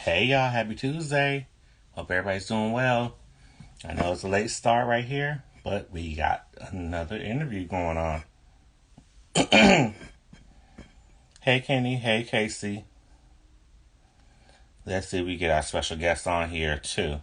Hey y'all, happy Tuesday. Hope everybody's doing well. I know it's a late start right here, but we got another interview going on. Hey Kenny, hey Casey. Let's see if we get our special guest on here too.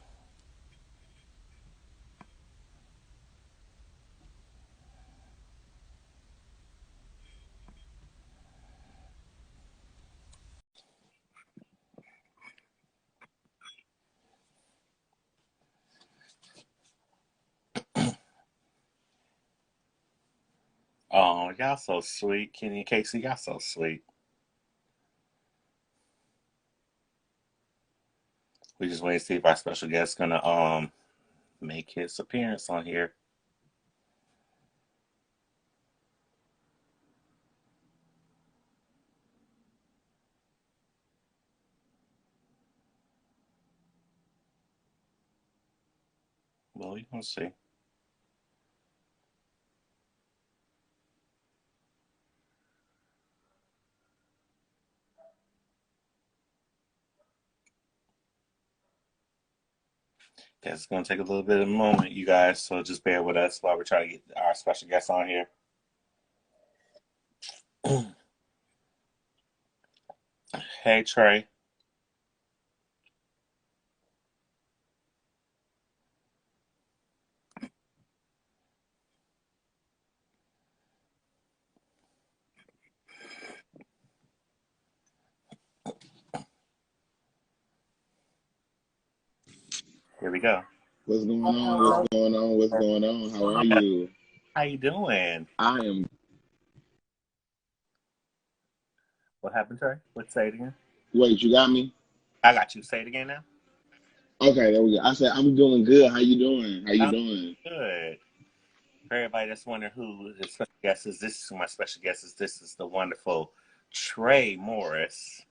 Oh, y'all so sweet. Kenny and Casey, y'all so sweet. We just wait to see if our special guest gonna make his appearance on here. Well, we gonna see. Guess it's gonna take a little bit of a moment, you guys. So just bear with us while we try to get our special guest on here. Hey Trey. Here we go. What's going on? What's going on? What's going on? How are you? How you doing? I am. What happened, Trey? Let's say it again. Wait, you got me? I got you. Say it again now. Okay, there we go. I said I'm doing good. How you doing? How you I'm doing? good. For everybody that's wondering who the special guest is, this is who my special guest is. This is the wonderful Trae Morris.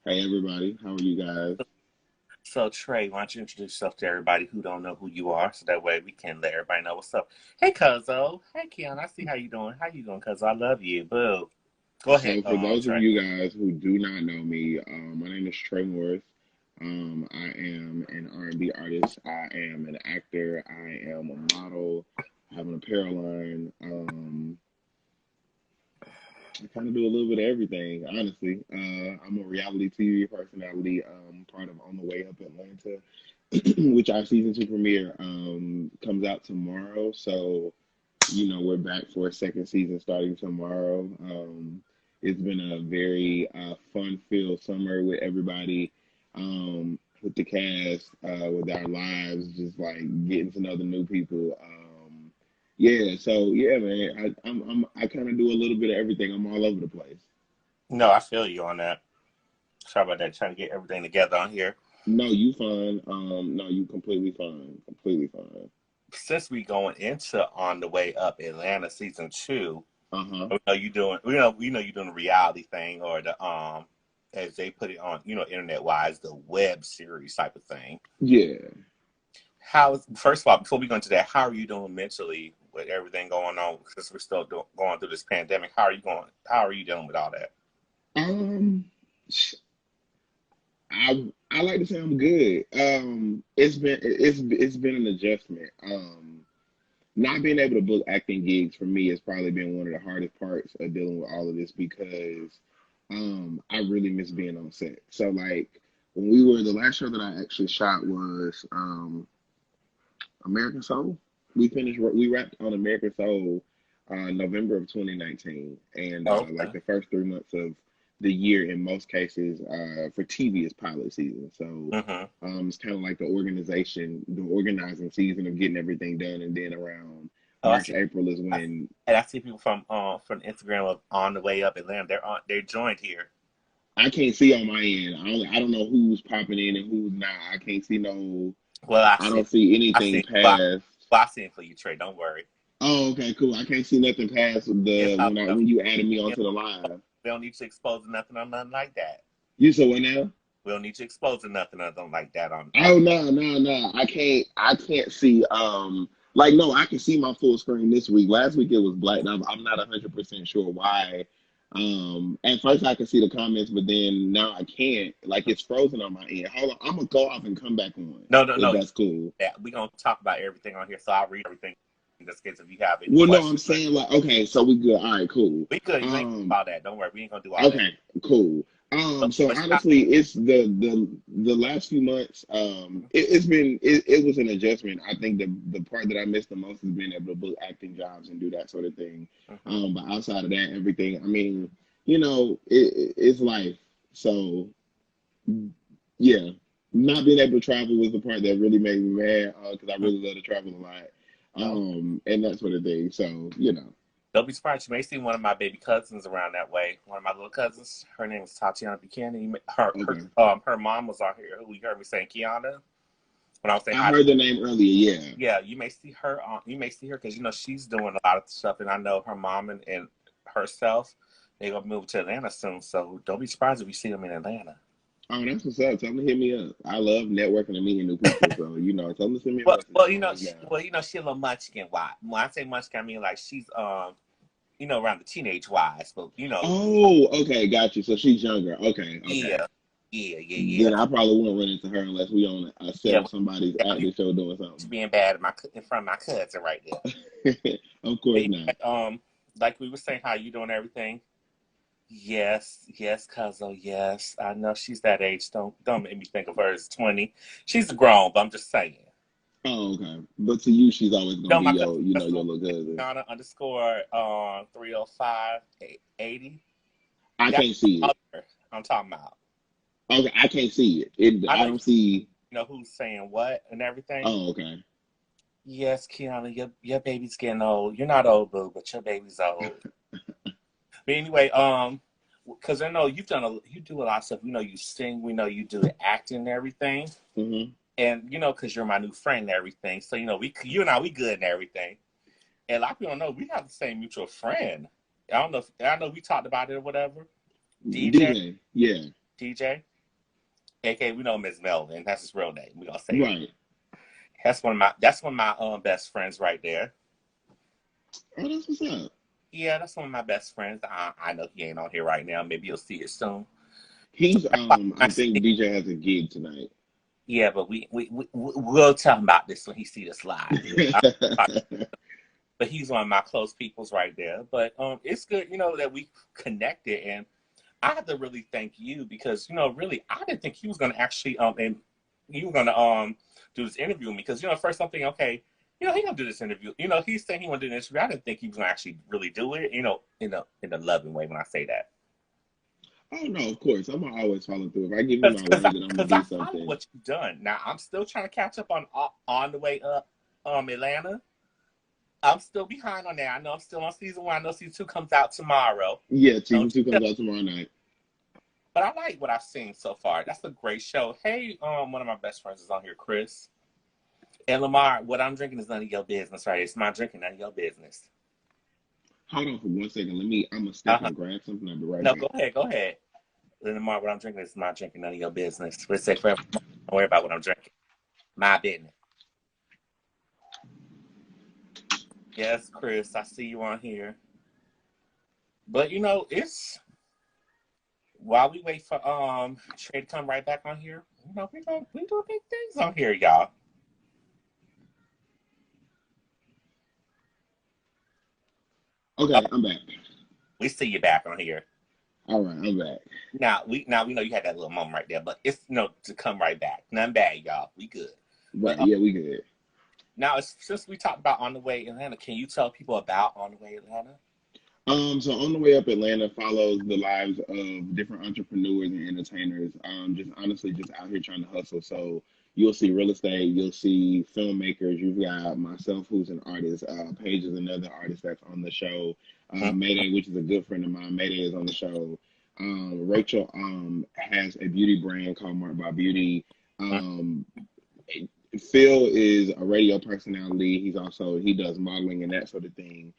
Hey everybody, how are you guys? So Trae, why don't you introduce yourself to everybody who don't know who you are, so that way we can let everybody know what's up. Hey Cuzzo. Hey Keon. I see how you doing. How you doing, Cuzzo? I love you. Boo. Go ahead, So for those of Trae. you guys who do not know me, my name is Trae Morris. I am an R&B artist. I am an actor. I am a model. I have an apparel line. I kind of do a little bit of everything, honestly. I'm a reality TV personality, part of On the Way Up Atlanta, which our season two premiere comes out tomorrow. So, we're back for a second season starting tomorrow. It's been a very fun-filled summer with everybody, with the cast, with our lives, just like getting to know the new people. Yeah, so yeah, man, I kind of do a little bit of everything. I'm all over the place. No, I feel you on that. Sorry about that. Trying to get everything together on here. No, you fine. No, you completely fine. Completely fine. Since we going into On the Way Up Atlanta season two, Uh-huh. we know you doing we know you're doing the reality thing or the as they put it on, internet wise, the web series type of thing. Yeah. First of all, before we go into that, how are you doing mentally with everything going on since we're still going through this pandemic? How are you dealing with all that? Um, I like to say I'm good. It's been an adjustment. Not being able to book acting gigs for me has probably been one of the hardest parts of dealing with all of this because I really miss being on set. So like when the last show that I actually shot was American Soul. We wrapped on American Soul November of 2019, and like Okay. the first 3 months of the year in most cases for TV is pilot season. So Mm-hmm. it's kind of like the organizing season of getting everything done, and then around Oh, March, April is I, when and I see people from Instagram of On the Way Up Atlanta. They're joined here. I can't see on my end. I don't know who's popping in and who's not. I can't see no. Well, I don't see I anything see, well, past. I see it for you, Trey. Don't worry. Oh, okay, cool. I can't see nothing past It's the all good. when you added me We onto the live. don't need to expose nothing or nothing like that. You said what now? We don't need to expose nothing or nothing like that on. Oh no. I can't see like no, I can see my full screen this week. Last week it was black. I'm not 100% sure why At first I could see the comments, but then now I can't. Like it's frozen on my end. Hold on, I'm gonna go off and come back on No, no, if no. that's cool. Yeah, we're gonna talk about everything on here, so I'll read everything in this case if you have any Well, no, I'm questions. saying like okay, so we good. All right, cool. We good. You ain't Um, about that. Don't worry. We ain't gonna do all that. okay, cool. So But honestly, it's the last few months. It's been it was an adjustment. I think the part that I missed the most is being able to book acting jobs and do that sort of thing. mm-hmm. But outside of that, everything. I mean, it's life. So yeah, not being able to travel was the part that really made me mad because I really love to travel a lot. No, And that sort of thing. So don't be surprised. You may see one of my baby cousins around that way. One of my little cousins. Her name is Tatiana Buchanan. okay. Her mom was on here. Who you heard me saying, Kiana. When I was saying I hi. heard the name earlier. Yeah. Yeah, you may see her. You may see her because she's doing a lot of stuff, and I know her mom and herself. They gonna move to Atlanta soon, so don't be surprised if you see them in Atlanta. Oh, that's what's up. Tell them to hit me up. I love networking and meeting new people. So, tell them to send me a Well, message. well, I'm always down. she a little munchkin. Why? When I say munchkin, I mean like she's around the teenage wise, but Oh, okay. Got you. So she's younger. Okay. Okay. yeah, yeah. Then I probably won't run into her unless we on a set Yeah, of somebody's well, you acting show doing being bad in front of my cousin right there. something. Of But course not. like we were saying, how you doing everything? Yes, Cuzzo, yes. I know she's that age. Don't make me think of her as 20. She's grown, but I'm just saying. Oh, okay. But to you, she's always gonna No, be my cousin, your little cousin. Ghana underscore 305 80. I That's can't see the it. other I'm talking about. Okay, I can't see it. I I know you don't see. know who's saying what and everything. Oh, okay. Yes, Kiana, your baby's getting old. You're not old, boo, but your baby's old. But anyway, because I know you do a lot of stuff. We know you sing. We know you do the acting and everything. Hmm. And because you're my new friend and everything. So you and I, we good and everything. And a lot of people don't know we have the same mutual friend. I know we talked about it or whatever. DJ, DJ, yeah, DJ, aka we know Miss Melvin. That's his real name. We gonna say it. right. That's one of my best friends right there. Oh, that's what's up. Yeah, that's one of my best friends. I know he ain't on here right now. Maybe you'll see it soon. He's I I see. think DJ has a gig tonight. Yeah, but we'll tell him about this when he see this live. But he's one of my close peoples right there. But it's good, that we connected, and I have to really thank you because really I didn't think he was gonna actually and you were gonna do this interview with me because first I'm thinking okay, he gonna do this interview. He's saying he want to do this interview. I didn't think he was gonna actually really do it. In a loving way when I say that. Oh no, of course. I'm gonna always follow through. If I give you my Because word that I'm gonna I do follow something, what you've done. Now I'm still trying to catch up on the way up. Atlanta. I'm still behind on that. I know I'm still on season 1. I know season 2 comes out tomorrow. yeah, season Don't two you comes out tomorrow night. But I like what I've seen so far. That's a great show. Hey, one of my best friends is on here, Chris. And Lamar, what I'm drinking is none of your business, right? It's my drinking, none of your business. Hold on for 1 second. I'm gonna step Uh-huh. and grab something. I'll be right No, back. go ahead. Lamar, what I'm drinking is my drinking, none of your business. Let's say forever. Don't worry about what I'm drinking. My business. Yes, Chris, I see you on here. But it's while we wait for Trae to come right back on here, we do big things on here, y'all. Oh, Okay, I'm back. we see you back on here. All right, I'm back. Now we know you had that little moment right there, but it's to come right back. Nothing bad, y'all. We good. Right, But yeah, we good. now since we talked about On the Way Atlanta, can you tell people about On the Way Atlanta? So on the way up, Atlanta follows the lives of different entrepreneurs and entertainers. Just honestly, just out here trying to hustle. So you'll see real estate, you'll see filmmakers. You've got myself, who's an artist. Paige is another artist that's on the show. Hmm. Mayday, which is a good friend of mine. Mayday is on the show. Rachel has a beauty brand called Mark by Beauty. Um, Phil is a radio personality. He does modeling and that sort of thing.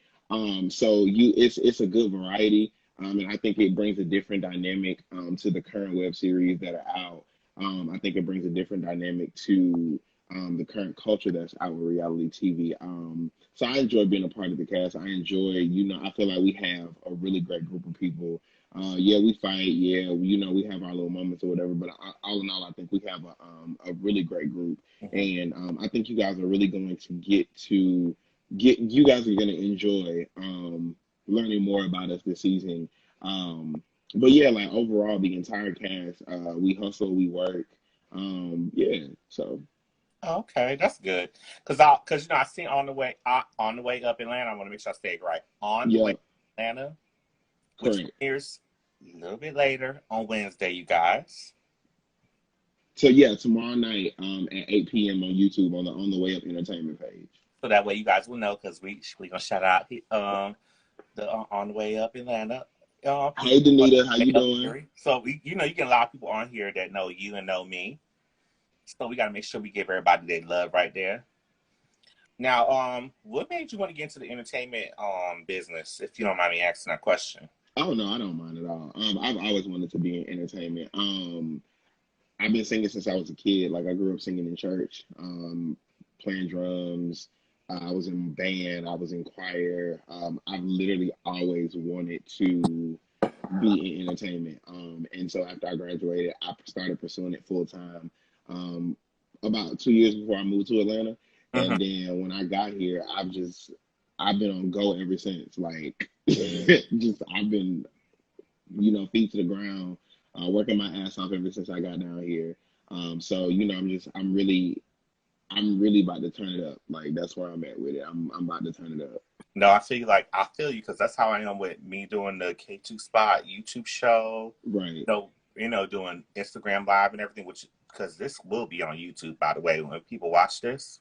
So it's a good variety. And I think it brings a different dynamic to the current web series that are out. I think it brings a different dynamic to the current culture that's out with reality TV. So I enjoy being a part of the cast. I enjoy, I feel like we have a really great group of people. Yeah, we fight. Yeah, we have our little moments or whatever. But all in all, I think we have a really great group, and I think you guys are really going to you guys are going to enjoy learning more about us this season. But yeah, like overall, the entire cast, we hustle, we work. Yeah, so. Okay, that's good. Cause I seen on the way up Atlanta. I want to make sure I say it right. On the way Yeah, to Atlanta, which correct. premieres a little bit later on Wednesday, you guys. So yeah, tomorrow night at 8 p.m. on YouTube on the Way Up Entertainment page. So that way you guys will know, because we gonna shout out the on the way up Atlanta. Hey Danita, how you doing? So you get a lot of people on here that know you and know me. So we gotta make sure we give everybody their love right there. Now, what made you want to get into the entertainment business, if you don't mind me asking that question? Oh no, I don't mind at all. I've always wanted to be in entertainment. I've been singing since I was a kid. Like I grew up singing in church, playing drums. I was in band. I was in choir. I've literally always wanted to be in entertainment. And so after I graduated, I started pursuing it full time. Um, about 2 years before I moved to Atlanta, Mm-hmm. and then when I got here, I've been on go ever since. Like, just I've been feet to the ground, working my ass off ever since I got down here. So I'm really about to turn it up. Like that's where I'm at with it. I'm about to turn it up. No, I feel you, because that's how I am with me doing the K2 Spot YouTube show. Right. Doing Instagram Live and everything, which because this will be on YouTube, by the way, when people watch this.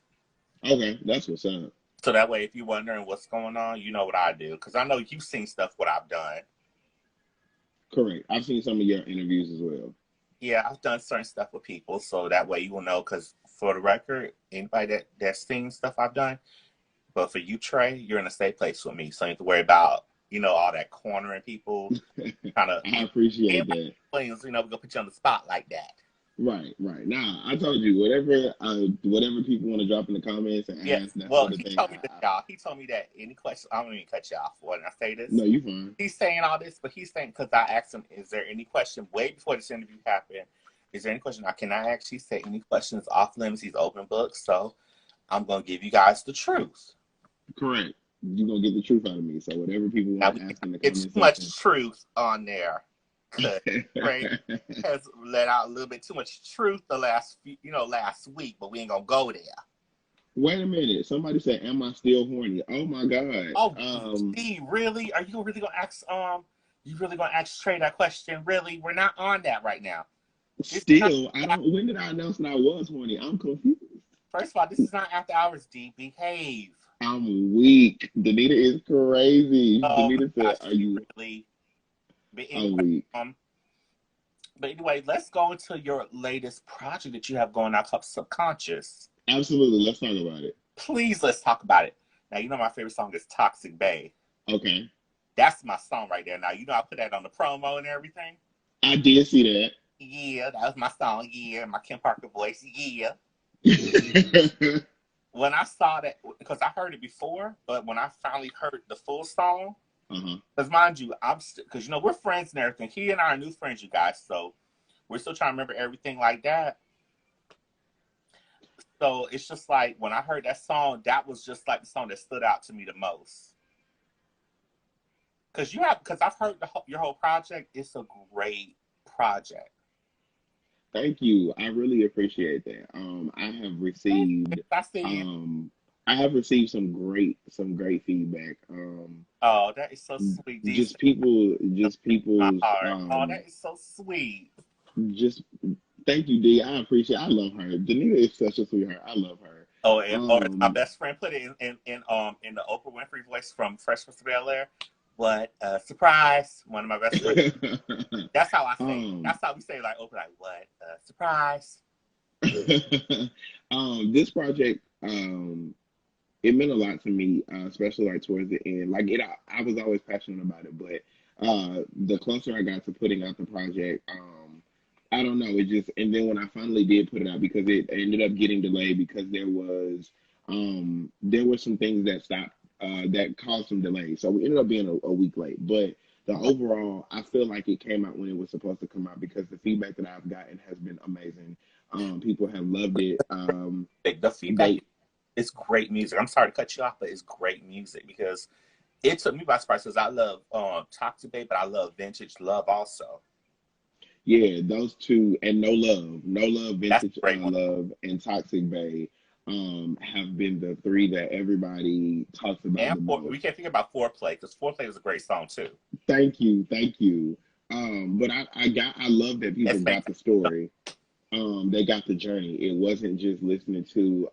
Okay, that's what's up. So that way, if you're wondering what's going on, you know what I do, because I know you've seen stuff what I've done. Correct. I've seen some of your interviews as well. Yeah, I've done certain stuff with people, so that way you will know. Because for the record, anybody that's seen stuff I've done, but for you, Trae, you're in a safe place with me, so you don't have to worry about all that cornering people. Kind of, I appreciate that. we're gonna put you on the spot like that. Right, right. Nah, I told you whatever people want to drop in the comments and Yes. ask, that Well, sort of he thing. told me that, y'all. He told me that any question, I don't even cut you off when I say this. No, you fine. He's saying all this, but he's saying, because I asked him, is there any question way before this interview happened? Is there any question I cannot actually say any questions off limits? He's open book, so I'm gonna give you guys the truth. Correct. You're gonna get the truth out of me. So whatever people want to ask in the It's comment too much section. truth on there. Cause Ray has let out a little bit too much truth the last week, but we ain't gonna go there. Wait a minute. Somebody said, "Am I still horny?" Oh my god. Oh, Steve, really? Are you really gonna ask You really gonna ask Trae that question? Really? We're not on that right now. Still, I don't. When did I announce that I was horny? I'm confused. First of all, this is not after hours, D. Behave. I'm weak. Danita is crazy. Oh my Danita said, gosh, "Are you?" really? But I'm anyway, weak. let's go into your latest project that you have going out called Subconscious. Absolutely. Let's talk about it. Please, let's talk about it. Now, my favorite song is Toxic Bae. Okay. That's my song right there. Now, I put that on the promo and everything. I did see that. Yeah, that was my song. Yeah, my Kim Parker voice. Yeah. When I saw that, because I heard it before, but when I finally heard the full song, because mind you, because we're friends and everything. He and I are new friends, you guys, so we're still trying to remember everything like that. So it's just like when I heard that song, that was just like the song that stood out to me the most. Because I've heard your whole project. It's a great project. Thank you. I really appreciate that. I have received some great feedback. Oh, that is so sweet. Just people's oh, that is so sweet. Just thank you, D. I appreciate. I love her. Danita is such a sweetheart. I love her. Oh, and my best friend put it in the Oprah Winfrey voice from Fresh Prince of Bel-Air. What a surprise! One of my best friends. That's how I say. That's how we say, like Oprah. Like, what a surprise! This project, it meant a lot to me, especially like towards the end. Like I was always passionate about it, but the closer I got to putting out the project, I don't know. It just, and then when I finally did put it out, because it ended up getting delayed because there were some things that stopped that caused some delays. So we ended up being a week late. But the overall, I feel like it came out when it was supposed to come out, because the feedback that I've gotten has been amazing. People have loved it. The feedback is great music. I'm sorry to cut you off, but it's great music because it took me by surprise because I love Toxic Babe, but I love Vintage Love also. Yeah, those two, and No Love, That's Vintage a great one. Love, and Toxic Bay have been the three that everybody talks about And the we most. can't think about Foreplay because Foreplay is a great song too. Thank you. But I love that people That's got the fantastic. story. They got the journey. It wasn't just listening to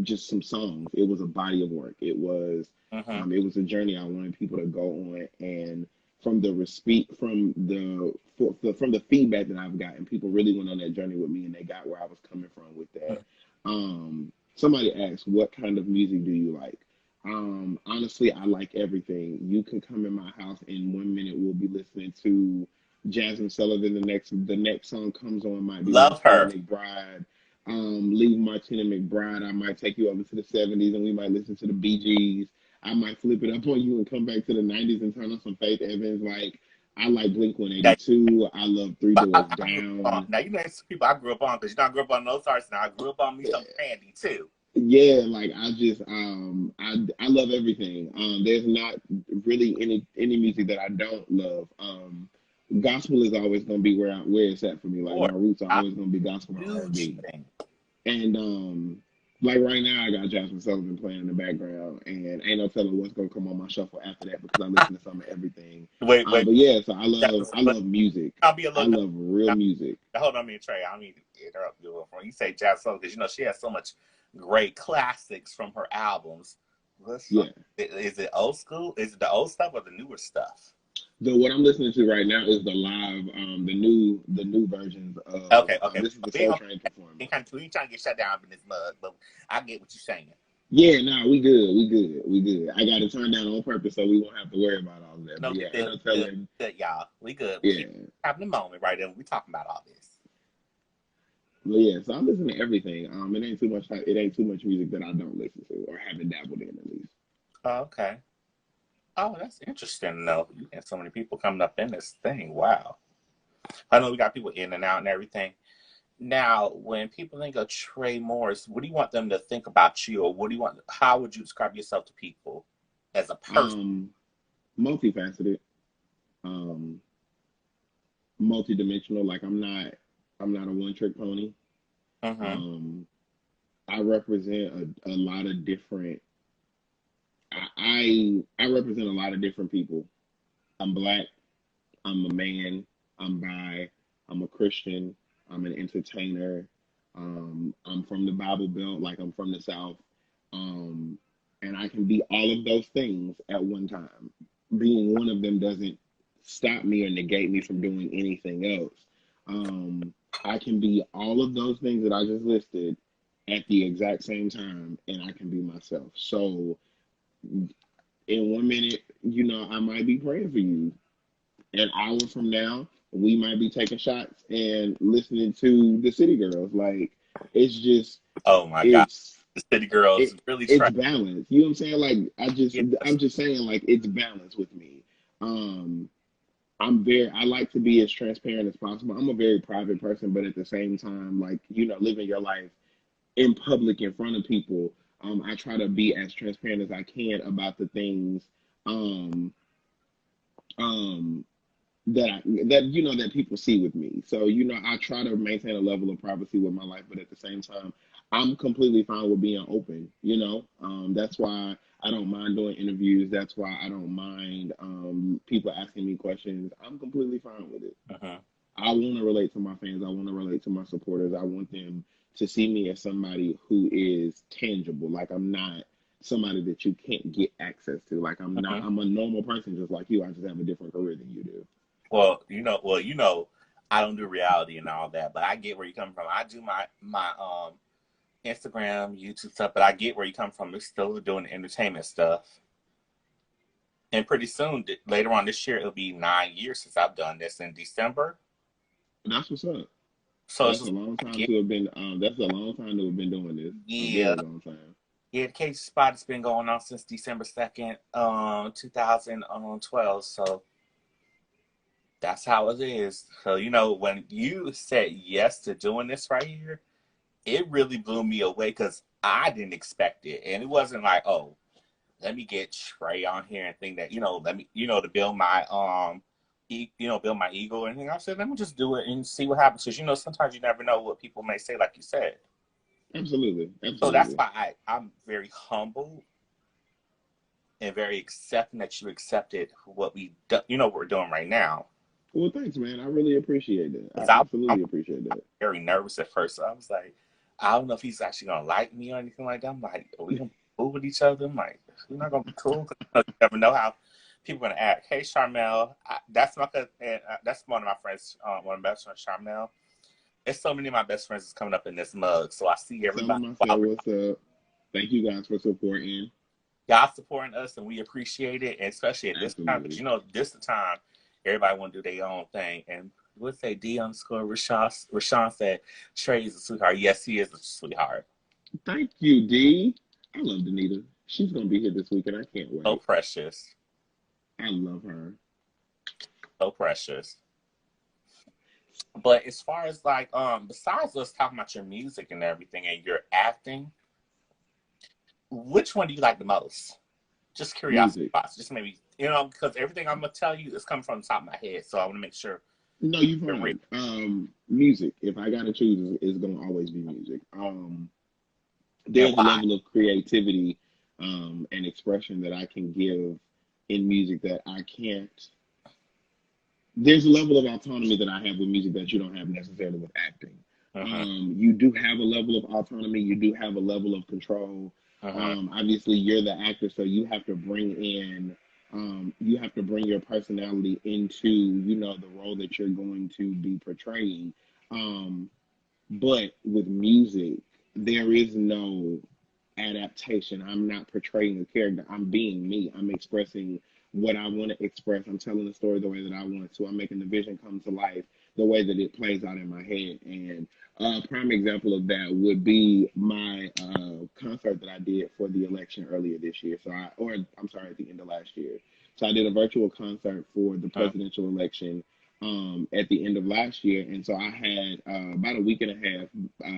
just some songs. It was a body of work. Mm-hmm. It was a journey I wanted people to go on, and from the respect, from the feedback that I've gotten, people really went on that journey with me, and they got where I was coming from with that. Somebody asked, "What kind of music do you like?" Honestly, I like everything. You can come in my house, and 1 minute we'll be listening to Jasmine Sullivan. The next song comes on might be Love Martina her. McBride. Leave Martina McBride. I might take you over to the 70s, and we might listen to the Bee Gees. I might flip it up on you and come back to the 90s and turn on some Faith Evans. Like, I like Blink Yeah. 182. I love Three But Doors I grew up on, Down. now you know some people I grew up on because you know I grew up on those artists and I grew up on me some Brandy too. Yeah, like I love everything. There's not really any music that I don't love. Gospel is always gonna be where it's at for me. Like, Or my roots are a always gonna be gospel and huge R&B. thing. And like right now, I got Jasmine Sullivan playing in the background, and ain't no telling what's gonna come on my shuffle after that, because I listen to some of everything. Wait, But yeah, so Jasmine, I love music. I'll be a I little. love real music. Hold on, me and Trae. I don't mean to interrupt you. When you say jazz song, because you know she has so much great classics from her albums. Yeah. Is it old school? Is it the old stuff or the newer stuff? What I'm listening to right now is the live, the new versions of Okay. this is the We ain't Soul gonna Train performance. we ain't trying to get shut down in this mud, but I get what you're saying. Yeah, nah, we good. I got to turn down on purpose so we won't have to worry about all of that. But No, we yeah, ain't good, no we good, telling. good, y'all. We good. We keep Yeah, having a moment right there. We talking about all this. but yeah, so I listen to everything. It ain't too much music that I don't listen to or haven't dabbled in, at least. Oh, okay. Oh, that's interesting. Though you have so many people coming up in this thing. Wow. I know we got people in and out and everything. Now, when people think of Trae Morris, what do you want them to think about you, or what do you want? How would you describe yourself to people as a person? Um, Multifaceted, um, multidimensional. Like, I'm not a one trick pony. Mm-hmm. Um, I represent a lot of different. I represent a lot of different people. I'm black. I'm a man. I'm bi. I'm a Christian. I'm an entertainer. I'm from the Bible Belt, like I'm from the South. Um, and I can be all of those things at one time. Being one of them doesn't stop me or negate me from doing anything else. Um, I can be all of those things that I just listed at the exact same time, and I can be myself. So, in 1 minute, I might be praying for you. An hour from now, we might be taking shots and listening to the City Girls. Like, it's just, Oh my God, it's the City Girls it really it's try. balanced. You know what I'm saying? Like, Yes. I'm just saying, like, it's balanced with me. Um, I like to be as transparent as possible. I'm a very private person, but at the same time, like, living your life in public in front of people, I try to be as transparent as I can about the things um um that people see with me. So, I try to maintain a level of privacy with my life, but at the same time, I'm completely fine with being open. That's why I don't mind doing interviews. That's why I don't mind people asking me questions. I'm completely fine with it. Uh-huh. I want to relate to my fans. I want to relate to my supporters. I want them to see me as somebody who is tangible. Like, I'm not somebody that you can't get access to. Like, Uh-huh. I'm a normal person just like you. I just have a different career than you do. I don't do reality and all that, but I get where you come from. I do my Instagram, YouTube stuff, but I get where you come from. We're still doing the entertainment stuff. And pretty soon, later on this year, it'll be 9 years since I've done this in December. That's what's up. So it's That's a just long like, time to have been. That's a long time to have been doing this. A yeah, very long time. yeah. The case spot has been going on since December 2nd, 2012. So that's how it is. So when you said yes to doing this right here, it really blew me away because I didn't expect it, and it wasn't like, oh, let me get Trae on here and think that let me to build my build my ego and anything. I said, let me just do it and see what happens, because sometimes you never know what people may say, like you said. Absolutely, So that's absolutely. why I'm very humble and very accepting that you accepted what what we're doing right now. Well, thanks, man. I really appreciate that. Because I I'm absolutely appreciate that. very nervous at first. So I was like, I don't know if he's actually gonna like me or anything like that. I'm like, are we gonna be cool with each other? I'm like, we're not gonna be cool, because you never know how people are gonna act. Hey, Charmel, that's my cousin, that's one of my friends, one of my best friends, Charmel. There's so many of my best friends is coming up in this mug, so I see Tell everybody. them I said what's up. Thank you guys for supporting. Y'all supporting us, and we appreciate it, and especially at this time, because Absolutely. this is the time everybody want to do their own thing. And we'll say Rashawn said Trae is a sweetheart. Yes, he is a sweetheart. Thank you, D. I love Danita. She's gonna be here this weekend. I can't So wait. precious. I love her. So precious. But as far as like, besides us talking about your music and everything and your acting, which one do you like the most? Just curiosity Music. thoughts. Just maybe, because everything I'm gonna tell you is coming from the top of my head. So I want to make sure No, you're you're real. fine. Music. If I gotta choose, it's gonna always be music. And There's a why? level of creativity, and expression that I can give in music that I can't. There's a level of autonomy that I have with music that you don't have necessarily with acting. Mm-hmm. You do have a level of autonomy. You do have a level of control. Mm-hmm. Obviously, you're the actor, so you have to bring your personality into, the role that you're going to be portraying. Um, but with music, there is no adaptation. I'm not portraying a character. I'm being me. I'm expressing what I want to express. I'm telling the story the way that I want to. I'm making the vision come to life the way that it plays out in my head. And a prime example of that would be my concert that I did for the election earlier this year. I'm sorry, at the end of last year. So I did a virtual concert for the presidential election at the end of last year. And so I had about a week and a half. I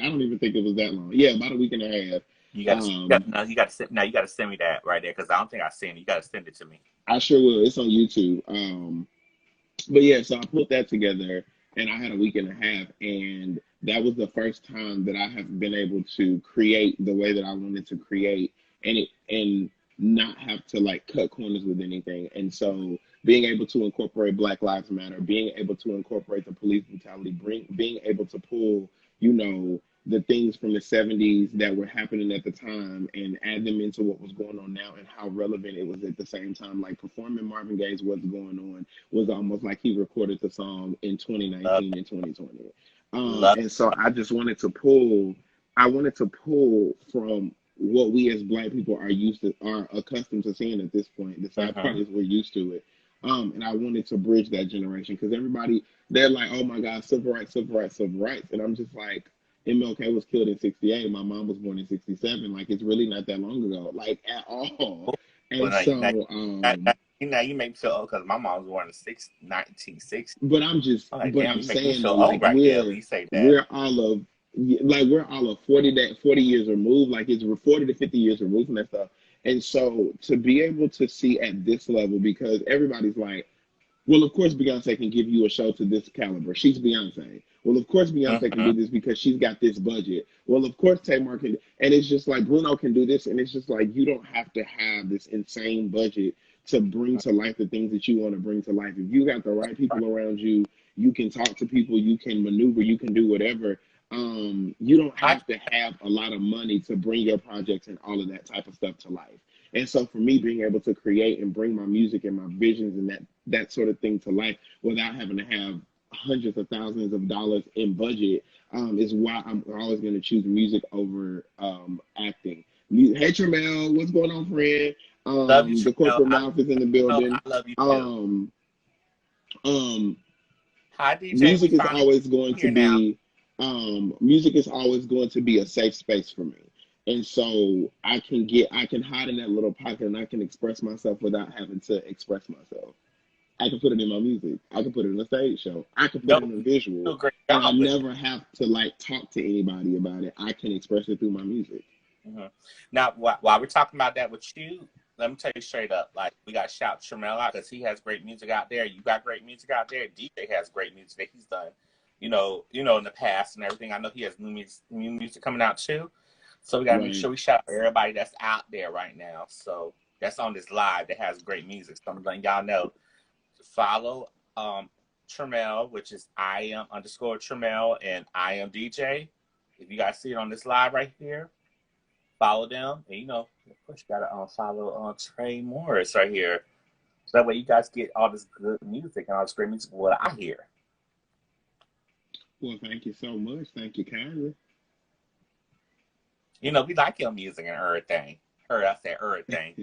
don't even think it was that long. Yeah, about a week and a half. You got to Um, now. You got to send. Now you got to send me that right there, because I don't think I seen it. You got to send it to me. I sure will. It's on YouTube. But yeah, so I put that together, and I had a week and a half, and that was the first time that I have been able to create the way that I wanted to create, and not have to like cut corners with anything. And so being able to incorporate Black Lives Matter, being able to incorporate the police brutality, being able to pull, the things from the 70s that were happening at the time and add them into what was going on now and how relevant it was at the same time. Like performing Marvin Gaye's What's Going On was almost like he recorded the song in Love, 2019 and 2020. love. And so I wanted to pull from what we as Black people are accustomed to seeing at this point. The sad part Mm-hmm. is we're used to it. And I wanted to bridge that generation because they're like, oh my God, civil rights, civil rights, civil rights. And I'm just like, MLK was killed in 68. My mom was born in 67. Like, it's really not that long ago, like, at all. Well, And now, so, you make me feel old, because my mom was born in 1960. I'm like, but damn, I'm you make me saying feel though, old like, right there when you say that. we're all of 40 years removed. Like, it's 40 to 50 years removed from that stuff. And so to be able to see at this level, because everybody's like, well, of course, Beyonce can give you a show to this caliber. She's Beyonce. Well, of course, Beyonce can Mm-hmm. do this because she's got this budget. Well, of course, Tamar can. And it's just like Bruno can do this. And it's just like you don't have to have this insane budget to bring to life the things that you want to bring to life. If you got the right people around you, you can talk to people, you can maneuver, you can do whatever. You don't I have to have a lot of money to bring your projects and all of that type of stuff to life. And so for me, being able to create and bring my music and my visions and that sort of thing to life without having to have hundreds of thousands of dollars in budget is why I'm always going to choose music over acting. Hey, Tramel, what's going on, friend? love you, The Tramel. corporate mouth is in the I building. love you too. Um, um, Hi, DJ. We Music is finally always going to here now. be music is always going to be a safe space for me. And so I can hide in that little pocket and I can express myself without having to express myself. I can put it in my music. I can put it in a stage show. I can put No, it in a do visual. a great And I job with it. never have to like talk to anybody about it. I can express it through my music. Now, while we're talking about that with you, let me tell you straight up. Like, we got to shout Tramel out because he has great music out there. You got great music out there. DJ has great music that he's done. In the past and everything. I know he has new music coming out too. So we got to make Right. sure we shout out everybody that's out there right now. So that's on this live that has great music. So I'm letting y'all know. Follow Tramel, which is I am_Tramel and I am DJ. If you guys see it on this live right here, follow them. And of course, you gotta follow Trae Morris right here. So that way you guys get all this good music and all this great music what I hear. Well, thank you so much. Thank you kindly. We like your music and everything. I said everything.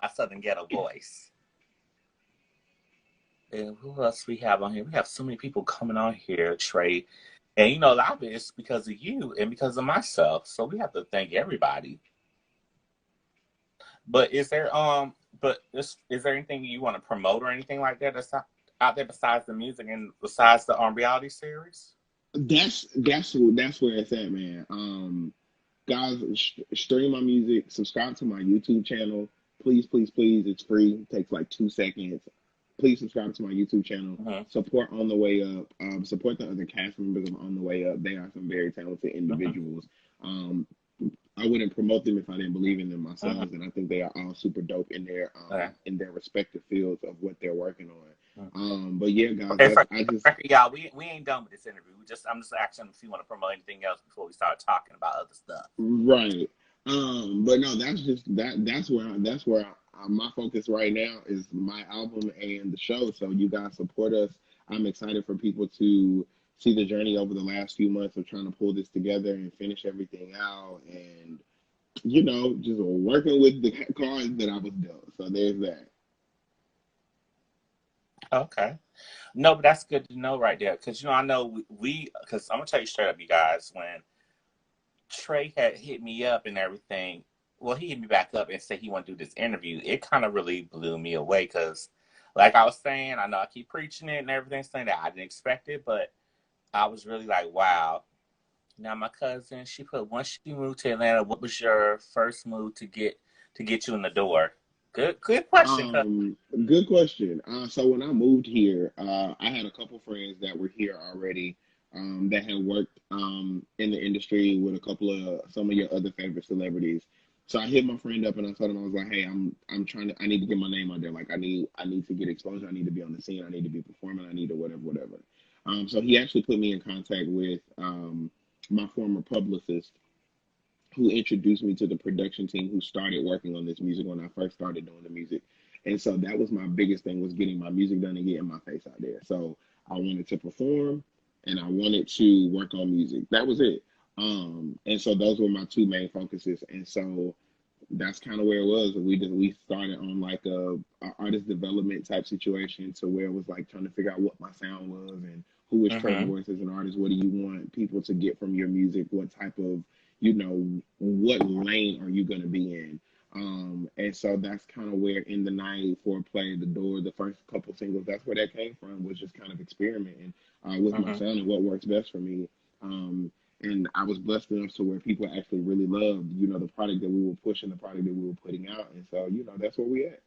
My southern ghetto voice. And who else we have on here? We have so many people coming on here, Trae. And a lot of it is because of you and because of myself. So we have to thank everybody. But is there is there anything you want to promote or anything like that that's out there besides the music and besides the reality series? That's where it's at, man. Guys, stream my music. Subscribe to my YouTube channel. Please, please, please. It's free. It takes like 2 seconds. Please subscribe to my YouTube channel. Support On the Way Up. Support the other cast members of On the Way Up. They are some very talented individuals. I wouldn't promote them if I didn't believe in them myself, and I think they are all super dope in their respective fields of what they're working on. But yeah, guys, okay, y'all, we ain't done with this interview. I'm just asking if you want to promote anything else before we start talking about other stuff. Right. But no, that's where my focus right now is my album and the show. So you guys support us. I'm excited for people to see the journey over the last few months of trying to pull this together and finish everything out, and just working with the cards that I was dealt. So there's that. Okay. No, but that's good to know right there. Because, I know because I'm going to tell you straight up, you guys, when Trae had hit me up and everything, well, he hit me back up and said he wanted to do this interview. It kind of really blew me away because, like I was saying, I know I keep preaching it and everything, saying that I didn't expect it, but I was really like, wow. Now, my cousin, she put, once you moved to Atlanta, what was your first move to get you in the door? Good question, cousin. Good question. So when I moved here, I had a couple friends that were here already, that had worked in the industry with a couple of some of your other favorite celebrities. So I hit my friend up and I told him, I was like, hey, I need to get my name out there. Like I need to get exposure. I need to be on the scene. I need to be performing. I need to whatever. So he actually put me in contact with my former publicist, who introduced me to the production team who started working on this music when I first started doing the music. And so that was my biggest thing, was getting my music done and getting my face out there. So I wanted to perform and I wanted to work on music. That was it. And so those were my two main focuses. And so that's kind of where it was. We started on like a artist development type situation, to where it was like trying to figure out what my sound was and who is Trae Morris as an artist. What do you want people to get from your music? What type of what lane are you going to be in? And so that's kind of where In the Night, Foreplay, The Door, the first couple singles, that's where that came from, was just kind of experimenting with my sound and what works best for me. And I was blessed enough to where people actually really loved, the product that we were pushing, the product that we were putting out. And so, that's where we at.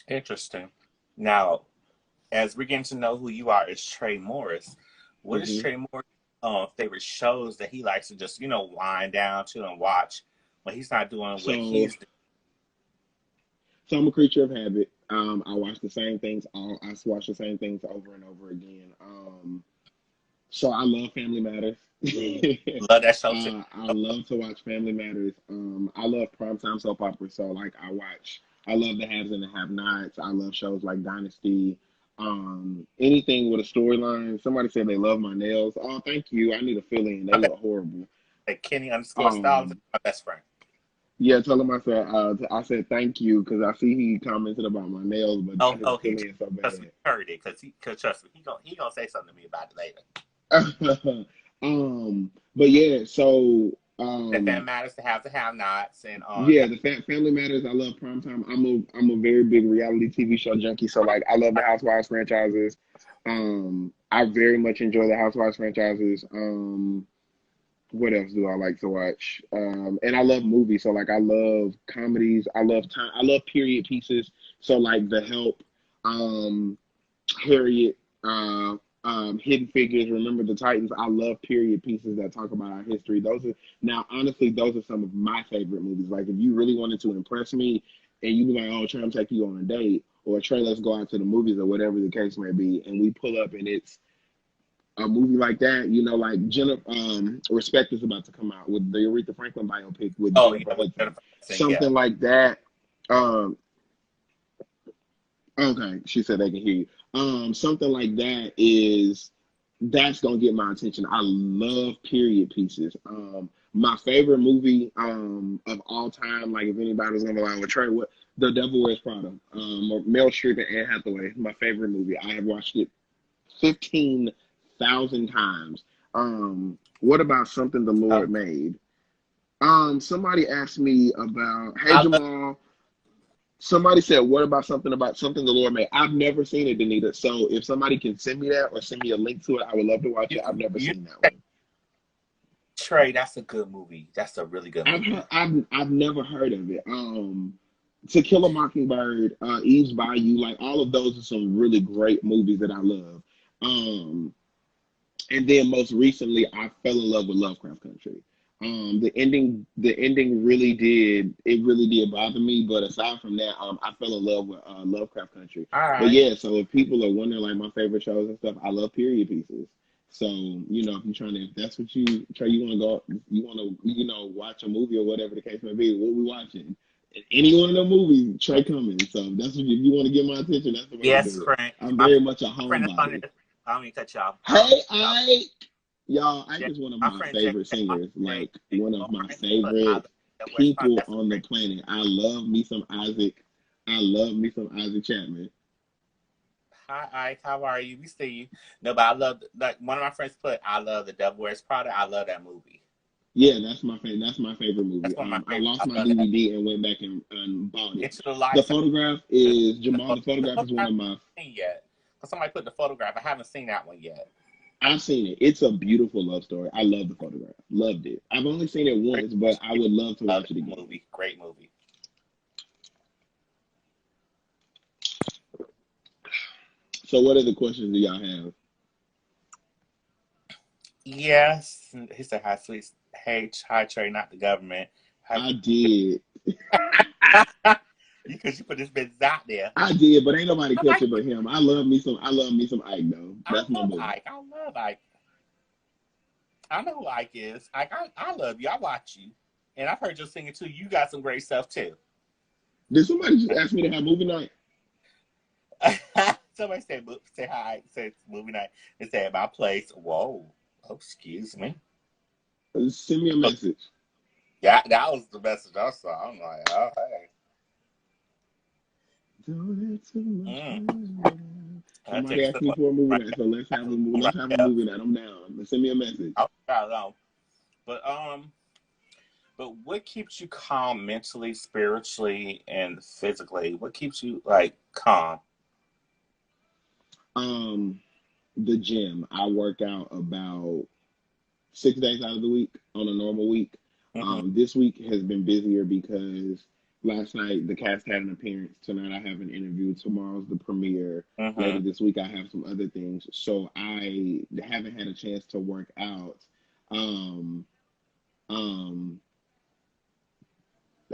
Interesting. Now, as we're getting to know who you are as Trae Morris, what is Trae Morris' favorite shows that he likes to just, wind down to and watch when he's not doing what he's doing? So I'm a creature of habit. I watch the same things. I watch the same things over and over again. So I love Family Matters. Love that show too. I love to watch Family Matters. I love primetime soap operas. So like I love the haves and the have-nots. I love shows like Dynasty. Anything with a storyline. Somebody said they love my nails. Oh, thank you. I need a fill-in. They look horrible. Like Kenny _Styles is my best friend. Yeah, tell him I said thank you because I see he commented about my nails, but Oh, that is oh, he killing it so trust me, bad. heard it cause trust me, he gonna say something to me about it later. But yeah, so That matters to have nots and yeah, the Family Matters. I love Primetime. I'm a very big reality TV show junkie. So like, I love the Housewives franchises. I very much enjoy the Housewives franchises. What else do I like to watch? And I love movies. So like, I love comedies. I love time. I love period pieces. So like, The Help, um, Harriet, Hidden Figures, Remember the Titans. I love period pieces that talk about our history. Those are now honestly those are some of my favorite movies. Like if you really wanted to impress me and you be like, oh, Trey, I'm taking you on a date, or Trey, let's go out to the movies or whatever the case may be, and we pull up and it's a movie like that, like Jennifer, Respect is about to come out with the Aretha Franklin biopic with oh Jennifer yeah, with Hudson. Jennifer Aniston, yeah. Something like that. Um, Okay, she said they can hear you. Something like that's gonna get my attention. I love period pieces. My favorite movie of all time, like if anybody's gonna lie with Trey, what The Devil Wears Prada, or Meryl Streep and Anne Hathaway, my favorite movie. I have watched it 15,000 times. What about Something the Oh, Lord Made? Somebody asked me about, hey I love Jamal. Somebody said, "What about something the Lord made?" I've never seen it, Danita. So if somebody can send me that or send me a link to it, I would love to watch you. it. I've never You seen that one. Trey, that's a good movie. That's a really good movie. I've never heard of it. To Kill a Mockingbird, Eve's Bayou, like all of those are some really great movies that I love. Um, and then most recently, I fell in love with Lovecraft Country. The ending really did bother me. But aside from that, I fell in love with Lovecraft Country. All But right. yeah, so if people are wondering like my favorite shows and stuff, I love period pieces. So if you're trying to, if that's what you try, you want to go, you want to, watch a movie or whatever the case may be. What we watching? Any one of the movies, Trey Cummings. So that's what if you want to get my attention, that's the way to Yes, do it. friend. I'm My very much a friend is on homebody. this. I don't mean to cut you off. I don't mean Hey, to cut you off. Ike is one of My my friend Jay, favorite my singers, friend like Jay, one of my my friend put I favorite love that West Front. people That's a on the great. planet. I love me some Isaac. I love me some Isaac Chapman. Hi, Ike. How are you? We see you. No, but I love like one of my friends put. I love The Devil Wears Prada. I love that movie. Yeah, that's my favorite movie. That's one of my I favorites. lost I my love that. DVD and went back and bought it. Into the The Lights. Photograph The, is the, Jamal. The the Photograph is one photograph of I my. haven't seen yet. Somebody put the photograph. I haven't seen that one yet. I've seen it. It's a beautiful love story. I love The Photograph. Loved it. I've only seen it Great. once, but I would love to Love watch it that again. movie. Great movie. So, what other questions do y'all have? Yes. He said, "Hi, sweet. Hey, hi, Trey, not the government." Hi. I did. Because you put this bitch out there. I did, but ain't nobody I'm like, catching but him. I love me some Ike though. I That's my love boy. Ike. I love Ike. I know who Ike is. Ike, I love you. I watch you. And I've heard you singing too. You got some great stuff too. Did somebody just ask me to have movie night? Somebody say hi, say it's movie night. They say at my place. Whoa. Oh, excuse me. Send me a message. Yeah, that was the message I saw. I'm like, oh, hey. Don't have too much Mm. fun. That Somebody takes asked the me fun for a movie right night, there. so let's have a That's movie. Let's right have a there. movie night. I'm down. Send me a message. I don't know. But what keeps you calm mentally, spiritually, and physically? What keeps you like calm? Um, the gym. I work out about 6 days out of the week on a normal week. Hmm. This week has been busier because last night the cast had an appearance. Tonight I have an interview. Tomorrow's the premiere. Hmm. Later this week I have some other things. So I haven't had a chance to work out. Um, um,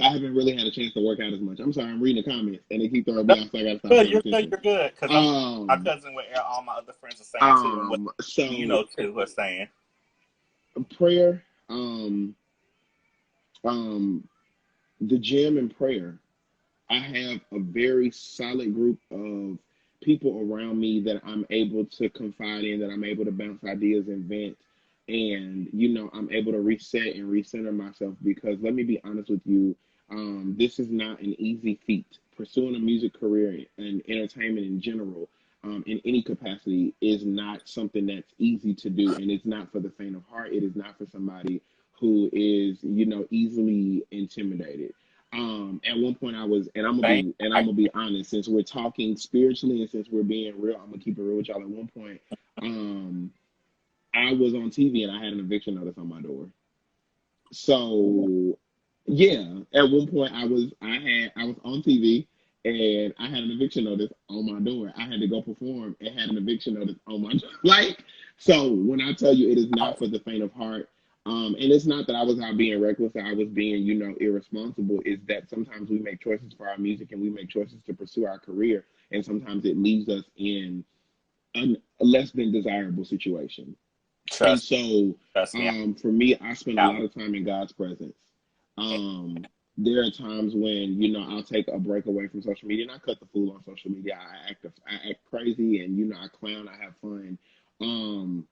I haven't really had a chance to work out as much. I'm sorry, I'm reading the comments and they keep throwing No, me off, so I gotta stop good. paying You're good. attention. You're good. Because I'm my Um, cousin, what all my other friends are saying too, and what you so know too are saying. prayer, um, the gym and prayer. I have a very solid group of people around me that I'm able to confide in, that I'm able to bounce ideas and vent. And, I'm able to reset and recenter myself because let me be honest with you, This is not an easy feat. Pursuing a music career and entertainment in general, in any capacity, is not something that's easy to do, and it's not for the faint of heart. It is not for somebody who is, easily intimidated. At one point, I was, Thank I'm gonna be honest. Since we're talking spiritually, and since we're being real, I'm gonna keep it real with y'all. At one point, um, I was on TV and I had an eviction notice on my door. So yeah, at one point I was on TV and I had an eviction notice on my door. I had to go perform and had an eviction notice on my door. Like, so when I tell you it is not for the faint of heart, and it's not that I was out being reckless or I was being, irresponsible, is that sometimes we make choices for our music and we make choices to pursue our career, and sometimes it leaves us in a less than desirable situation. And trust so, trust me. for me, I spend a I, lot of time in God's presence. There are times when, I'll take a break away from social media and I cut the fool on social media. I act crazy and, I clown, I have fun. Um,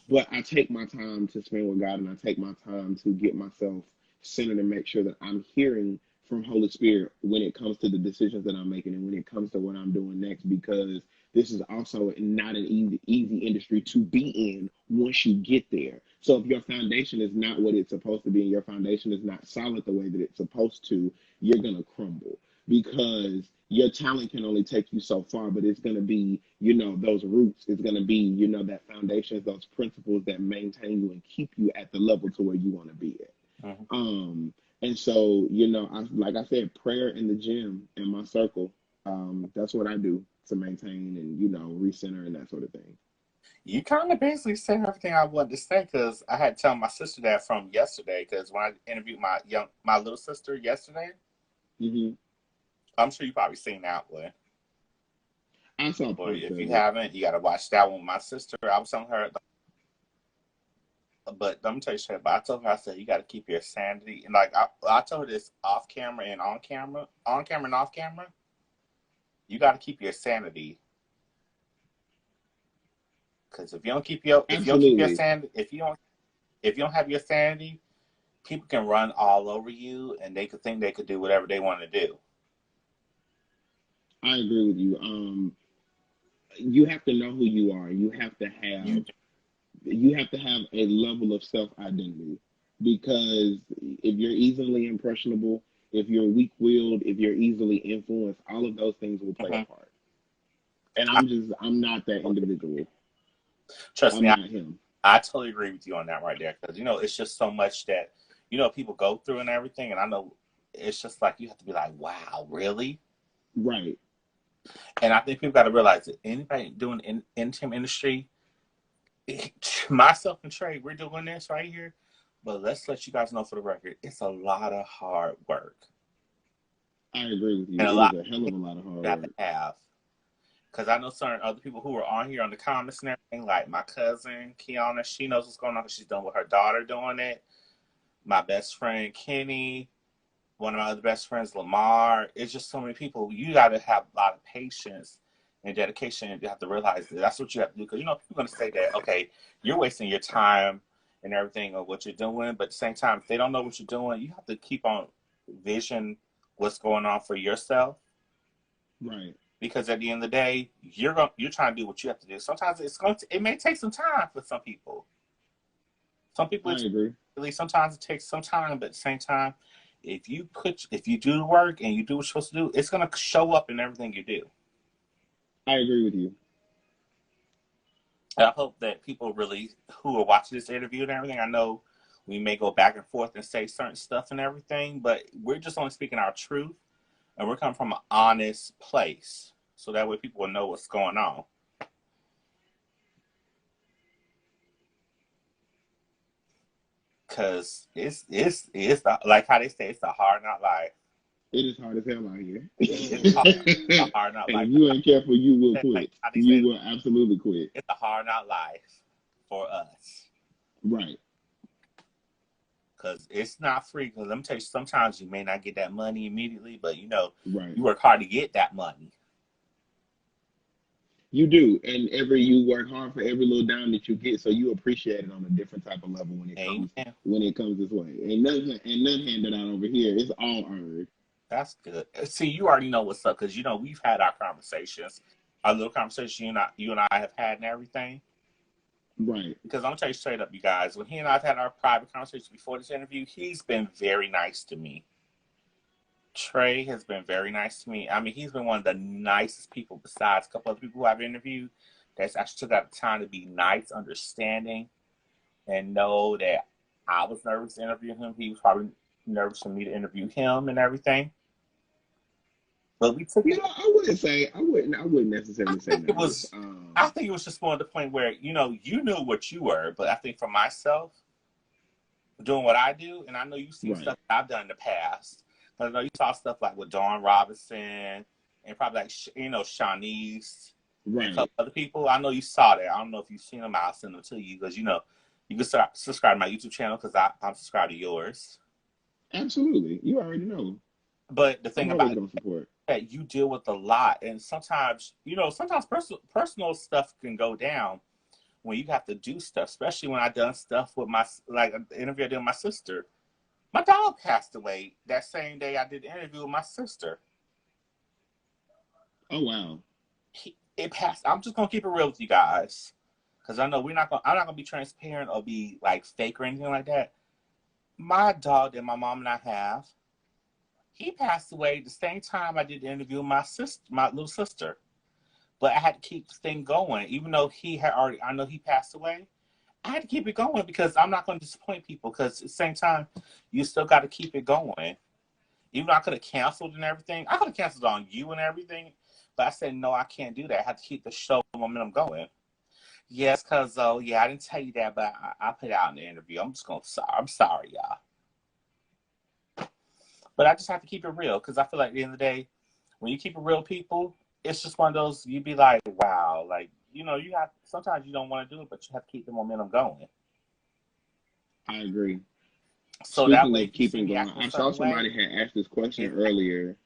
but I take my time to spend with God, and I take my time to get myself centered and make sure that I'm hearing from Holy Spirit when it comes to the decisions that I'm making and when it comes to what I'm doing next, because this is also not an easy industry to be in once you get there. So if your foundation is not what it's supposed to be and your foundation is not solid the way that it's supposed to, you're going to crumble, because your talent can only take you so far, but it's going to be, those roots. It's going to be, that foundation, those principles that maintain you and keep you at the level to where you want to be at. mhm. And so, like I said, prayer in the gym in my circle, that's what I do to maintain and, recenter and that sort of thing. You kind of basically said everything I wanted to say, because I had to tell my sister that from yesterday. Because when I interviewed my little sister yesterday, Hmm. I'm sure you probably seen that one. I saw Or parts if you of it. haven't, you got to watch that one. My sister, I was telling her, but let me tell you straight. But I told her, I said, you got to keep your sanity. And like I told her this off camera and on camera and off camera. You got to keep your sanity, because if you don't keep your Absolutely. sanity, if you don't have your sanity, people can run all over you and they could think they could do whatever they want to do. I agree with you. You have to know who you are. You You have to have a level of self identity, because if you're easily impressionable, if you're weak willed, if you're easily influenced, all of those things will play a mhm. part. And I'm not that individual. Trust I'm me, not him. I totally agree with you on that right there, because it's just so much that people go through and everything, and I know it's just like you have to be like, wow, really? Right. And I think people got to realize that anybody doing in team industry, myself and Trae, we're doing this right here. But let's let you guys know for the record, it's a lot of hard work I agree with and you. a It is lot a hell of a lot of hard you have to work. have. Because I know certain other people who are on here on the comments and everything, like my cousin Kiana, she knows what's going on because she's done with her daughter doing it. My best friend Kenny, one of my other best friends Lamar. It's just so many people. You got to have a lot of patience and dedication. And you have to realize that that's what you have to do. Because people are going to say that, okay, you're wasting your time and everything of what you're doing. But at the same time, if they don't know what you're doing, you have to keep on vision what's going on for yourself. Right. Because at the end of the day, you're trying to do what you have to do. Sometimes it may take some time for some people. Some people I agree. sometimes it takes some time, but at the same time, if you do the work and you do what you're supposed to do, it's gonna show up in everything you do. I agree with you. And I hope that people really who are watching this interview and everything, I know we may go back and forth and say certain stuff and everything, but we're just only speaking our truth, and we're coming from an honest place, so that way people will know what's going on. Cause like how they say, it's a hard not life. It is hard as hell out here. It's hard, a hard not And life. if you ain't careful, you will Like quit. how they You say, will absolutely quit. it's a hard not life for us. Right. Cause it's not free. Cause let me tell you, sometimes you may not get that money immediately, but Right. you work hard to get that money. You do, and you work hard for every little dime that you get, so you appreciate it on a different type of level Amen. when it comes this way. Ain't nothing handed out over here. It's all earned. That's good. See, you already know what's up because we've had our conversations, our little conversation you and I have had and everything. Right. Because I'm gonna tell you straight up, you guys, when he and I've had our private conversations before this interview, he's been very nice to me. Trae has been very nice to me. I mean, he's been one of the nicest people besides a couple other people who I've interviewed that's actually took out the time to be nice, understanding, and know that I was nervous to interview him. He was probably nervous for me to interview him and everything. But we took it. I wouldn't necessarily say It nervous. was. I think it was just more to the point where you knew what you were, but I think for myself, doing what I do, and I know you've seen Right. stuff that I've done in the past. I know you saw stuff like with Dawn Robinson and probably like Shanice Right. and a couple other people. I know you saw that. I don't know if you've seen them. I'll send them to you because you can subscribe to my YouTube channel because I'm subscribed to yours. Absolutely, you already know. But the thing about it support. That you deal with a lot, and sometimes personal stuff can go down when you have to do stuff, especially when I done stuff with the interview I did with my sister. My dog passed away that same day I did the interview with my sister. Oh wow. It passed. I'm just gonna keep it real with you guys, because I know I'm not gonna be transparent or be like fake or anything like that. My dog that my mom and I have, he passed away the same time I did the interview with my little sister. But I had to keep the thing going, even though I know he passed away. I had to keep it going because I'm not going to disappoint people. Because at the same time, you still got to keep it going. Even though I could have canceled and everything, I could have canceled on you and everything. But I said, no, I can't do that. I had to keep the show momentum going. Yes, because, I didn't tell you that, but I put it out in the interview. I'm sorry, y'all. But I just have to keep it real because I feel like at the end of the day, when you keep it real, people, it's just one of those, you'd be like, wow. Like, sometimes you don't want to do it, but you have to keep the momentum going. I agree. So Speaking that way, of keeping going, I saw somebody had asked this question earlier.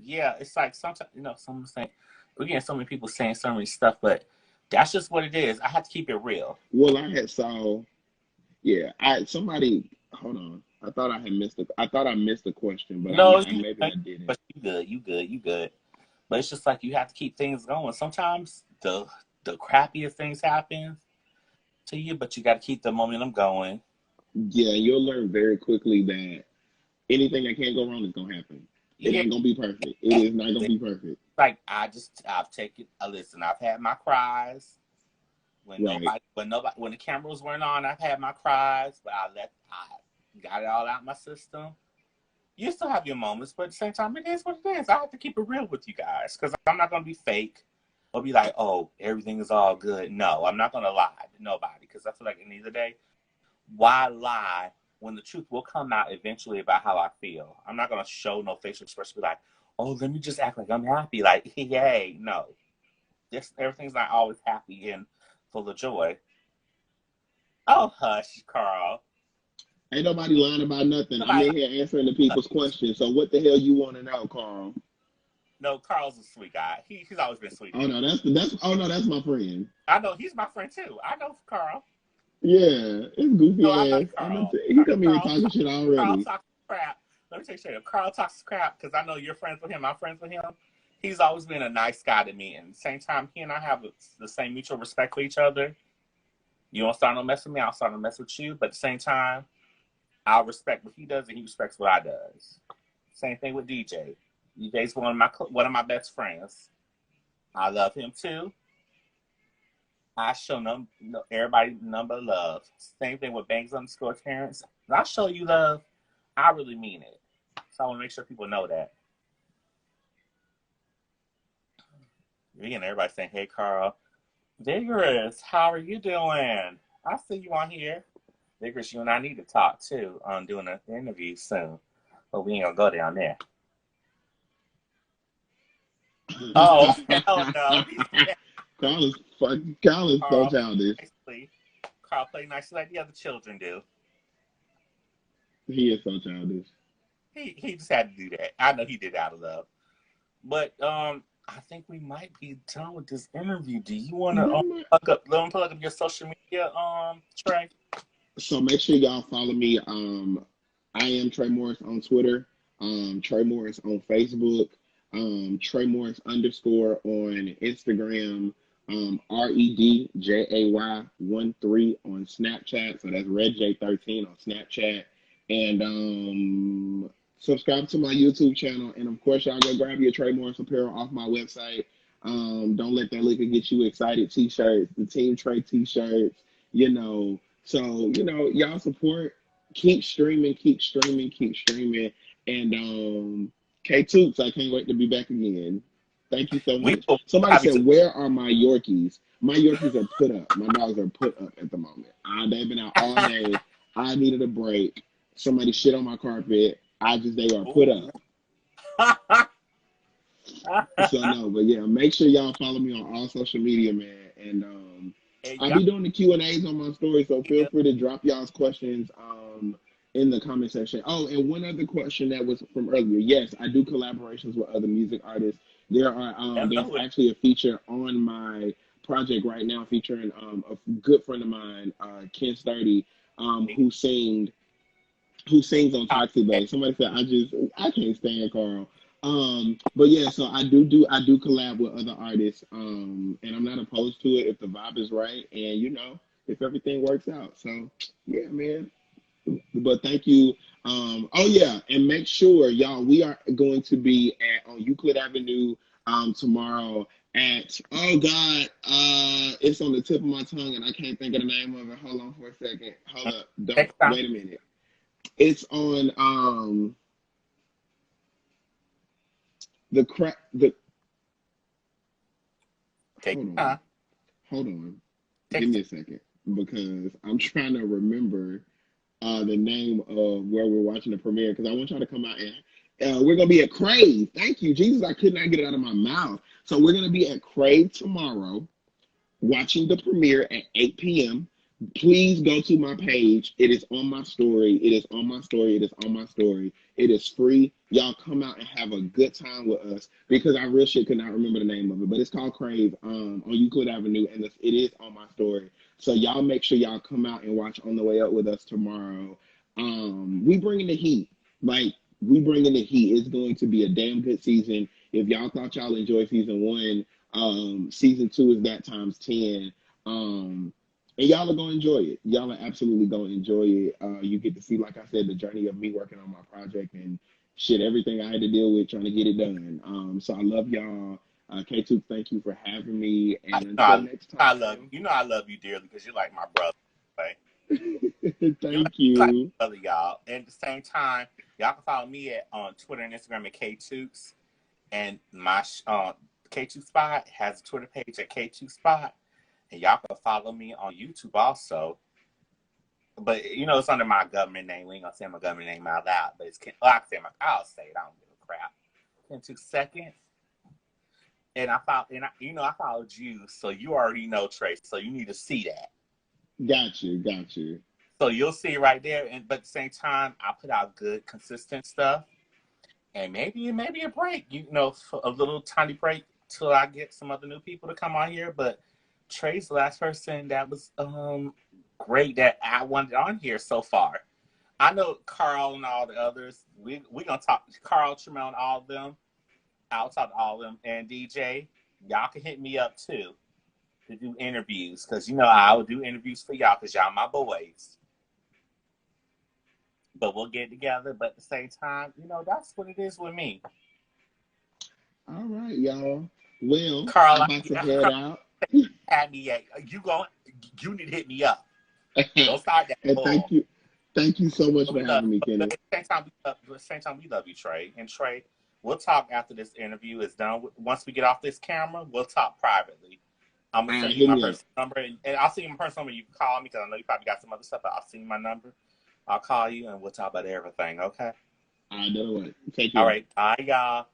Yeah, it's like sometimes, someone saying, we're getting so many people saying so many stuff, but that's just what it is. I have to keep it real. Well, hold on. I thought I missed the question, but maybe I didn't. But you good. But it's just like you have to keep things going. Sometimes the crappiest things happen to you, but you got to keep the momentum going. Yeah, you'll learn very quickly that anything that can't go wrong is gonna happen. It ain't gonna be perfect. It is not gonna be perfect. Like I've taken a listen. I've had my cries when the cameras weren't on. I've had my cries, but I got it all out of my system. You still have your moments, but at the same time, it is what it is. I have to keep it real with you guys because I'm not gonna be fake or be like, oh, everything is all good. No, I'm not gonna lie to nobody because I feel like at the end of the day, why lie when the truth will come out eventually about how I feel? I'm not going to show no facial expression, be like, oh, let me just act like I'm happy. Like, yay. No. Everything's not always happy and full of joy. Oh, hush, Carl. Ain't nobody lying about nothing. I'm in here answering the people's questions. So what the hell you want to know, Carl? No, Carl's a sweet guy. He's always been sweet. Oh no, that's my friend. I know he's my friend too. I know Carl. Yeah, it's goofy ass. He come here talking shit already. Carl talks crap. Let me tell you straight up. Carl talks crap because I know you're friends with him. I'm friends with him. He's always been a nice guy to me. And at the same time, he and I have the same mutual respect for each other. You don't start no mess with me, I'll start no mess with you. But at the same time, I'll respect what he does and he respects what I does. Same thing with DJ. DJ's one of my best friends. I love him too. I show everybody number love. Same thing with Bangs_Terrence. When I show you love, I really mean it. So I want to make sure people know that. Again, everybody saying, hey, Carl. Vigorous, how are you doing? I see you on here. Vigorous, you and I need to talk too on doing an interview soon. But we ain't going to go down there. Oh, hell no. Carl is so childish. Carl play nicely like the other children do. He is so childish. He just had to do that. I know he did out of love. But I think we might be done with this interview. Do you want to That plug up your social media, Trae? So make sure y'all follow me. I am Trae Morris on Twitter. Trae Morris on Facebook. Trae Morris underscore on Instagram. REDJAY 13 on Snapchat. So that's RedJ13 on Snapchat. And subscribe to my YouTube channel. And of course, y'all go grab your Trae Morris apparel off my website. Don't let that liquor get you excited. T-shirts, the Team Trae T-shirts. So, y'all support, keep streaming, keep streaming, keep streaming. And KTookes, I can't wait to be back again. Thank you so We much. will Somebody have you said, to. where are my Yorkies? My Yorkies are put up. My dogs are put up at the moment. They've been out all day. I needed a break. Somebody shit on my carpet. They are put up. So no, but yeah, make sure y'all follow me on all social media, man. And I'll be doing the Q&As on my story, so feel free to drop y'all's questions in the comment section. Oh, and one other question that was from earlier. Yes, I do collaborations with other music artists. There's actually a feature on my project right now featuring a good friend of mine, Ken Sturdy, who sings on Taxi Bay. Somebody said I can't stand Carl. But yeah, so I do collab with other artists. And I'm not opposed to it if the vibe is right and if everything works out. So yeah, man. But thank you. Oh yeah, and make sure y'all we are going to be on Euclid Avenue tomorrow at oh god, it's on the tip of my tongue and I can't think of the name of it. Hold on for a second. Hold up. Wait a minute. It's on the crap the hold on. Give me a second because I'm trying to remember the name of where we're watching the premiere because I want y'all to come out and we're gonna be at Crave. Thank you, Jesus. I could not get it out of my mouth. So we're gonna be at Crave tomorrow, watching the premiere at 8 p.m. Please go to my page. It is on my story. It is on my story. It is on my story. It is free. Y'all come out and have a good time with us because I real shit could not remember the name of it, but it's called Crave on Euclid Avenue, and it is on my story. So y'all make sure y'all come out and watch On the Way Up with us tomorrow. We bringing the heat. Like we bringing the heat. It's going to be a damn good season. If y'all thought y'all enjoyed season 1, season 2 is that times 10. And y'all are gonna enjoy it. Y'all are absolutely gonna enjoy it. You get to see, like I said, the journey of me working on my project and shit, everything I had to deal with trying to get it done. So I love y'all. KTookes, thank you for having me. And until next time. I love you. You know I love you dearly because you're like my brother. Right? Thank you. Like my brother, y'all. And at the same time, y'all can follow me on Twitter and Instagram at KTookes. And my KTookes Spot has a Twitter page at KTookes Spot. And y'all can follow me on YouTube also. But, it's under my government name. We ain't going to say my government name out loud. But I'll say it. I don't give a crap. In 2 seconds. And I followed you. So you already know, Trae. So you need to see that. Got you. So you'll see it right there. But at the same time, I put out good, consistent stuff. And maybe a break. A little tiny break till I get some other new people to come on here. But Trae's the last person that was great that I wanted on here so far. I know Carl and all the others. We're gonna talk Carl, Tremel, and all of them. I'll talk to all of them. And DJ, y'all can hit me up too to do interviews because I will do interviews for y'all because y'all my boys. But we'll get together. But at the same time, that's what it is with me. All right, y'all. Well, Carl, I'm about to head out. Had me at you need to hit me up. Don't start that. And thank you so much for having me, Kenny. At the same time, we love you, Trae. And Trae, we'll talk after this interview is done. Once we get off this camera, we'll talk privately. I'm gonna send you my personal number, and I'll send you my personal number. You can call me because I know you probably got some other stuff. But I'll send you my number. I'll call you and we'll talk about everything. Okay. I know it. Take care. All right. Bye, y'all.